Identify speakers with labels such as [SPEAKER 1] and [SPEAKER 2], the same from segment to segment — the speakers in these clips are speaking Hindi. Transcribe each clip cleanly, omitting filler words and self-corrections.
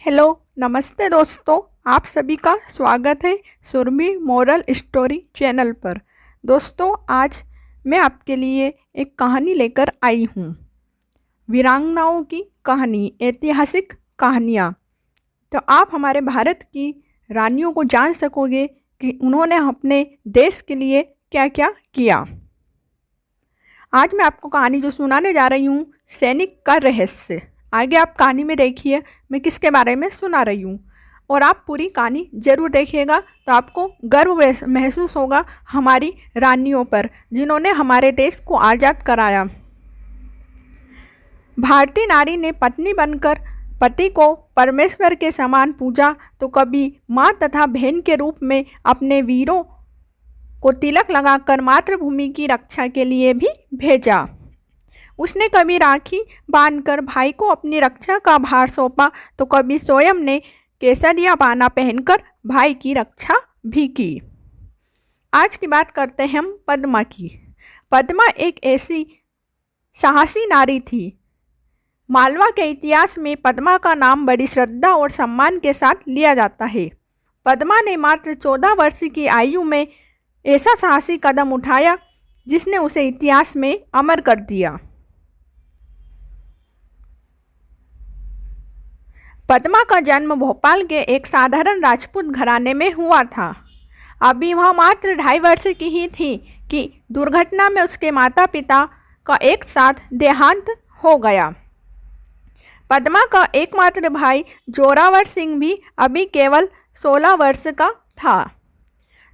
[SPEAKER 1] हेलो, नमस्ते दोस्तों। आप सभी का स्वागत है सुरभि मोरल स्टोरी चैनल पर। दोस्तों, आज मैं आपके लिए एक कहानी लेकर आई हूँ। वीरांगनाओं की कहानी, ऐतिहासिक कहानियाँ। तो आप हमारे भारत की रानियों को जान सकोगे कि उन्होंने अपने देश के लिए क्या क्या किया। आज मैं आपको कहानी जो सुनाने जा रही हूँ, सैनिक का रहस्य। आगे आप कहानी में देखिए मैं किसके बारे में सुना रही हूँ, और आप पूरी कहानी जरूर देखिएगा तो आपको गर्व महसूस होगा हमारी रानियों पर, जिन्होंने हमारे देश को आज़ाद कराया। भारतीय नारी ने पत्नी बनकर पति को परमेश्वर के समान पूजा, तो कभी माँ तथा बहन के रूप में अपने वीरों को तिलक लगाकर मातृभूमि की रक्षा के लिए भी भेजा। उसने कभी राखी बांधकर भाई को अपनी रक्षा का भार सौंपा, तो कभी स्वयं ने केसरिया बाना पहनकर भाई की रक्षा भी की। आज की बात करते हैं हम पद्मा की। पद्मा एक ऐसी साहसी नारी थी। मालवा के इतिहास में पद्मा का नाम बड़ी श्रद्धा और सम्मान के साथ लिया जाता है। पद्मा ने मात्र 14 वर्ष की आयु में ऐसा साहसी कदम उठाया जिसने उसे इतिहास में अमर कर दिया। पद्मा का जन्म भोपाल के एक साधारण राजपूत घराने में हुआ था। अभी वह मात्र 2.5 वर्ष की ही थी कि दुर्घटना में उसके माता पिता का एक साथ देहांत हो गया। पद्मा का एकमात्र भाई जोरावर सिंह भी अभी केवल 16 वर्ष का था।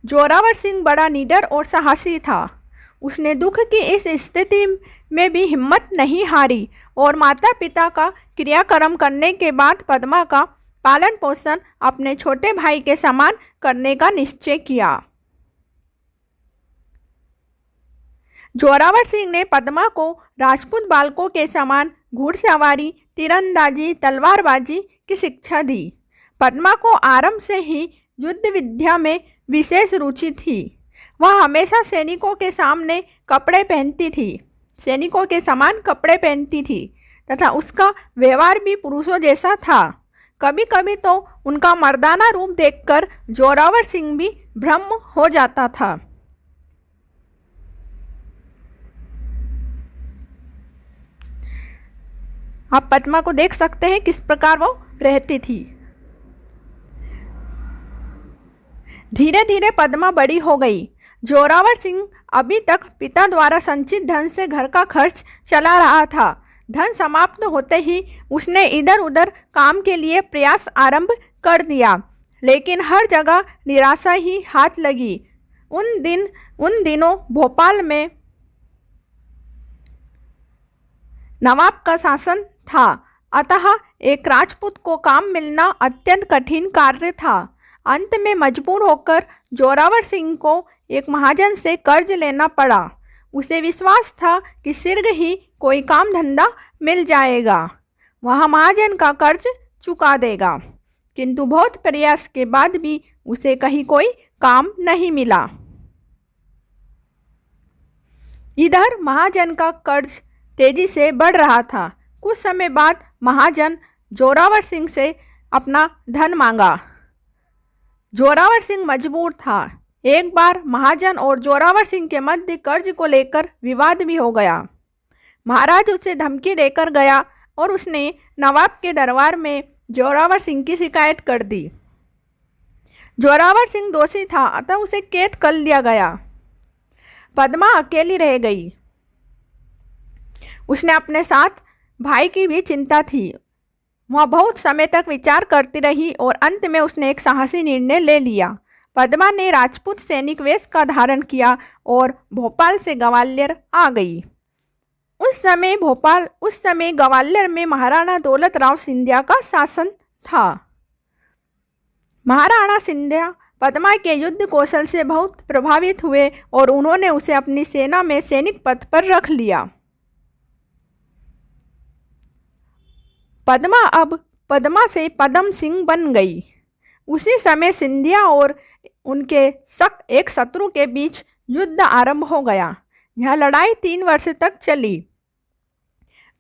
[SPEAKER 1] जोरावर सिंह बड़ा निडर और साहसी था। उसने दुख की इस स्थिति में भी हिम्मत नहीं हारी और माता पिता का क्रियाक्रम करने के बाद पद्मा का पालन पोषण अपने छोटे भाई के समान करने का निश्चय किया। जोरावर सिंह ने पद्मा को राजपूत बालकों के समान घुड़सवारी, तीरंदाजी, तलवारबाजी की शिक्षा दी। पद्मा को आरंभ से ही युद्ध विद्या में विशेष रुचि थी। वह हमेशा सैनिकों के समान कपड़े पहनती थी तथा उसका व्यवहार भी पुरुषों जैसा था। कभी कभी तो उनका मर्दाना रूप देखकर जोरावर सिंह भी भ्रम हो जाता था। आप पद्मा को देख सकते हैं किस प्रकार वो रहती थी। धीरे धीरे पद्मा बड़ी हो गई। जोरावर सिंह अभी तक पिता द्वारा संचित धन से घर का खर्च चला रहा था। धन समाप्त होते ही उसने इधर उधर काम के लिए प्रयास आरंभ कर दिया, लेकिन हर जगह निराशा ही हाथ लगी। उन दिनों भोपाल में नवाब का शासन था, अतः एक राजपूत को काम मिलना अत्यंत कठिन कार्य था। अंत में मजबूर होकर जोरावर सिंह को एक महाजन से कर्ज लेना पड़ा। उसे विश्वास था कि शीघ्र ही कोई काम धंधा मिल जाएगा, वह महाजन का कर्ज चुका देगा, किंतु बहुत प्रयास के बाद भी उसे कहीं कोई काम नहीं मिला। इधर महाजन का कर्ज तेजी से बढ़ रहा था। कुछ समय बाद महाजन जोरावर सिंह से अपना धन मांगा। जोरावर सिंह मजबूर था। एक बार महाजन और जोरावर सिंह के मध्य कर्ज को लेकर विवाद भी हो गया। महाराज उसे धमकी देकर गया और उसने नवाब के दरबार में जोरावर सिंह की शिकायत कर दी। जोरावर सिंह दोषी था, अतः उसे कैद कर लिया गया। पद्मा अकेली रह गई। उसने अपने साथ भाई की भी चिंता थी। वह बहुत समय तक विचार करती रही और अंत में उसने एक साहसी निर्णय ले लिया। पद्मा ने राजपूत सैनिक वेश का धारण किया और भोपाल से ग्वालियर आ गई। उस समय ग्वालियर में महाराणा दौलत राव सिंधिया का शासन था। महाराणा सिंधिया पद्मा के युद्ध कौशल से बहुत प्रभावित हुए और उन्होंने उसे अपनी सेना में सैनिक पद पर रख लिया। पद्मा अब पद्मा से पद्म सिंह बन गई। उसी समय सिंधिया और उनके एक शत्रु के बीच युद्ध आरंभ हो गया। यह लड़ाई 3 वर्ष तक चली।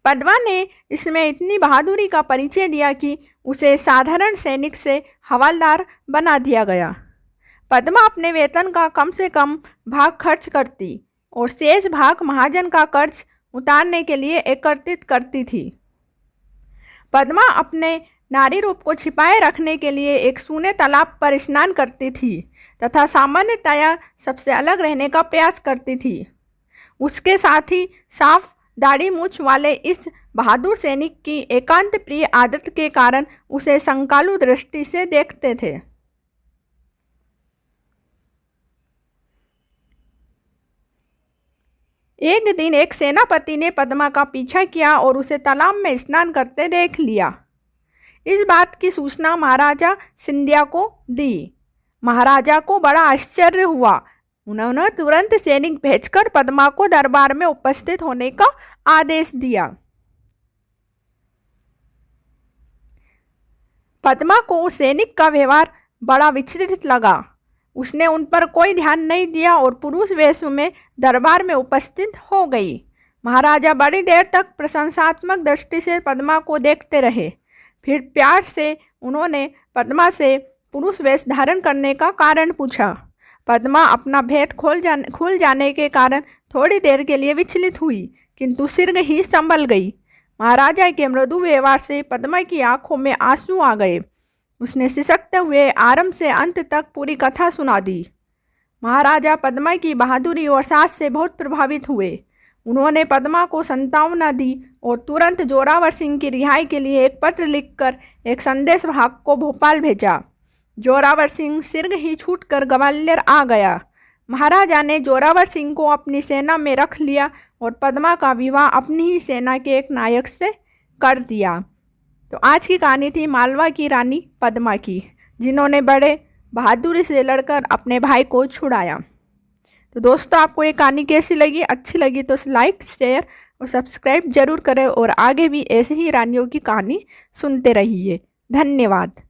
[SPEAKER 1] पद्मा ने इसमें इतनी बहादुरी का परिचय दिया कि उसे साधारण सैनिक से हवलदार बना दिया गया। पद्मा अपने वेतन का कम से कम भाग खर्च करती और शेष भाग महाजन का कर्ज उतारने के लिए एकत्रित करती थी। पद्मा अपने नारी रूप को छिपाए रखने के लिए एक सूने तालाब पर स्नान करती थी तथा सामान्यतया सबसे अलग रहने का प्रयास करती थी। उसके साथ ही साफ दाढ़ी मूछ वाले इस बहादुर सैनिक की एकांत प्रिय आदत के कारण उसे शंकालु दृष्टि से देखते थे। एक दिन एक सेनापति ने पद्मा का पीछा किया और उसे तालाब में स्नान करते देख लिया। इस बात की सूचना महाराजा सिंधिया को दी। महाराजा को बड़ा आश्चर्य हुआ। उन्होंने तुरंत सैनिक भेजकर पद्मा को दरबार में उपस्थित होने का आदेश दिया। पद्मा को सैनिक का व्यवहार बड़ा विचलित लगा। उसने उन पर कोई ध्यान नहीं दिया और पुरुष वेश में दरबार में उपस्थित हो गई। महाराजा बड़ी देर तक प्रशंसात्मक दृष्टि से पद्मा को देखते रहे। फिर प्यार से उन्होंने पद्मा से पुरुष वेश धारण करने का कारण पूछा। पद्मा अपना भेद खुल जाने के कारण थोड़ी देर के लिए विचलित हुई, किंतु शीघ्र ही संभल गई। महाराजा के मृदु व्यवहार से पद्मा की आंखों में आंसू आ गए। उसने सिसकते हुए आरंभ से अंत तक पूरी कथा सुना दी। महाराजा पद्मा की बहादुरी और साहस से बहुत प्रभावित हुए। उन्होंने पद्मा को सांत्वना दी और तुरंत जोरावर सिंह की रिहाई के लिए एक पत्र लिखकर एक संदेश वाहक को भोपाल भेजा। जोरावर सिंह शीघ्र ही छूटकर ग्वालियर आ गया। महाराजा ने जोरावर सिंह को अपनी सेना में रख लिया और पद्मा का विवाह अपनी ही सेना के एक नायक से कर दिया। तो आज की कहानी थी मालवा की रानी पद्मा की, जिन्होंने बड़े बहादुरी से लड़कर अपने भाई को छुड़ाया। तो दोस्तों, आपको ये कहानी कैसी लगी? अच्छी लगी तो लाइक, शेयर और सब्सक्राइब जरूर करें और आगे भी ऐसे ही रानियों की कहानी सुनते रहिए। धन्यवाद।